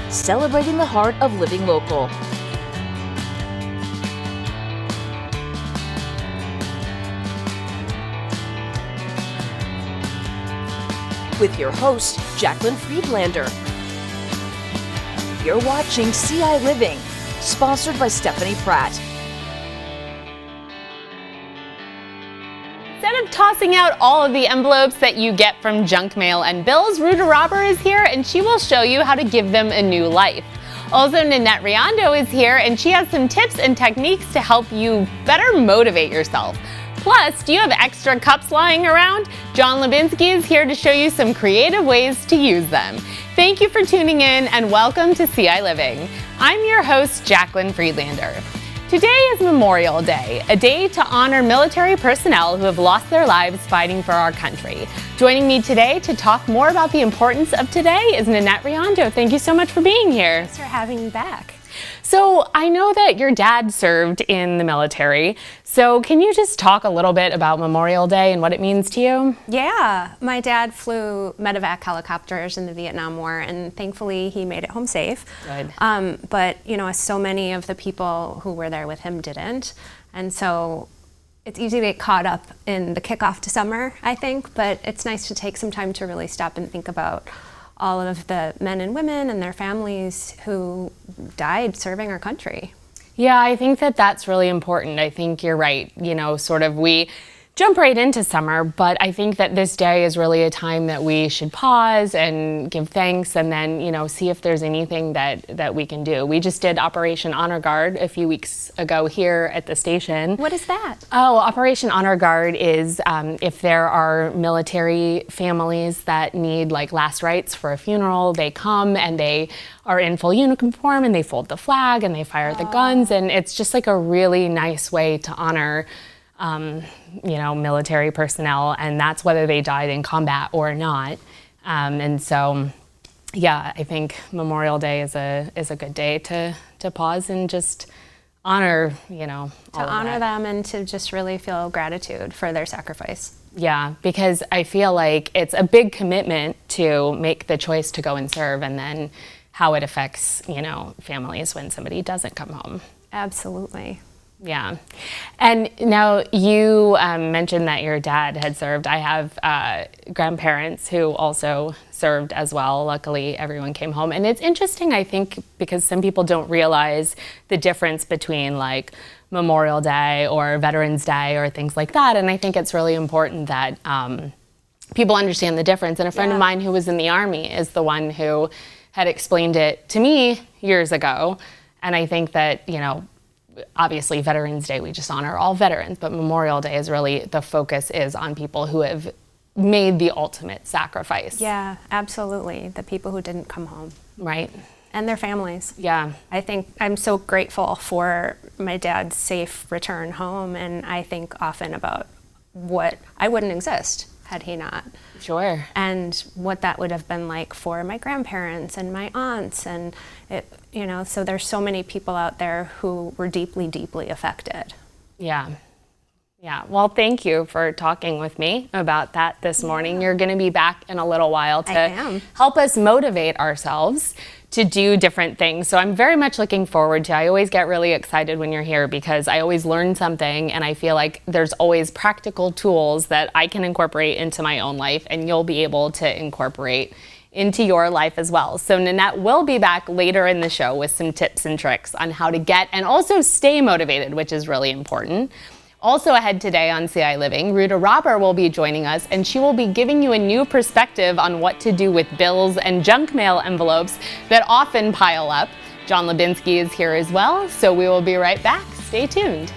celebrating the heart of living local. With your host, Jaclyn Friedlander. You're watching ciLiving, sponsored by Stephanie Pratt. Instead of tossing out all of the envelopes that you get from junk mail and bills, Ruta Robber is here and she will show you how to give them a new life. Also, Nanette Riendeau is here and she has some tips and techniques to help you better motivate yourself. Plus, do you have extra cups lying around? John Lubinsky is here to show you some creative ways to use them. Thank you for tuning in and welcome to ciLiving. I'm your host, Jaclyn Friedlander. Today is Memorial Day, a day to honor military personnel who have lost their lives fighting for our country. Joining me today to talk more about the importance of today is Nanette Riendeau. Thank you so much for being here. Thanks for having me back. So I know that your dad served in the military. So can you just talk a little bit about Memorial Day and what it means to you? Yeah, my dad flew medevac helicopters in the Vietnam War, and thankfully he made it home safe. Good. But you know, so many of the people who were there with him didn't, and so it's easy to get caught up in the kickoff to summer, I think. But it's nice to take some time to really stop and think about all of the men and women and their families who died serving our country. Yeah, I think that that's really important. I think you're right. You know, sort of we jump right into summer, but I think that this day is really a time that we should pause and give thanks and then, you know, see if there's anything that we can do. We just did Operation Honor Guard a few weeks ago here at the station. What is that? Oh, Operation Honor Guard is if there are military families that need like last rites for a funeral, they come and they are in full uniform and they fold the flag and they fire the guns, and it's just like a really nice way to honor you know, military personnel, and that's whether they died in combat or not. And so, yeah, I think Memorial Day is a good day to pause and just honor, you know, To honor them and to just really feel gratitude for their sacrifice. Yeah, because I feel like it's a big commitment to make the choice to go and serve, and then how it affects, you know, families when somebody doesn't come home. Absolutely. Yeah. And now you mentioned that your dad had served. I have grandparents who also served as well. Luckily, everyone came home. And it's interesting, I think, because some people don't realize the difference between like Memorial Day or Veterans Day or things like that. And I think it's really important that people understand the difference. And a friend of mine who was in the Army is the one who had explained it to me years ago. And I think that, you know, obviously Veterans Day, we just honor all veterans, but Memorial Day is really, the focus is on people who have made the ultimate sacrifice. Yeah, absolutely. The people who didn't come home. Right. And their families. Yeah. I think I'm so grateful for my dad's safe return home, and I think often about what I wouldn't exist had he not. Sure. And what that would have been like for my grandparents and my aunts, and it, you know, so there's so many people out there who were deeply, deeply affected. Yeah. Yeah. Well, thank you for talking with me about that this morning. You're going to be back in a little while to help us motivate ourselves to do different things. So I'm very much looking forward to, I always get really excited when you're here because I always learn something, and I feel like there's always practical tools that I can incorporate into my own life, and you'll be able to incorporate into your life as well. So Nanette will be back later in the show with some tips and tricks on how to get and also stay motivated, which is really important. Also ahead today on ciLiving, Ruta Robber will be joining us, and she will be giving you a new perspective on what to do with bills and junk mail envelopes that often pile up. John Lubinsky is here as well, so we will be right back. Stay tuned.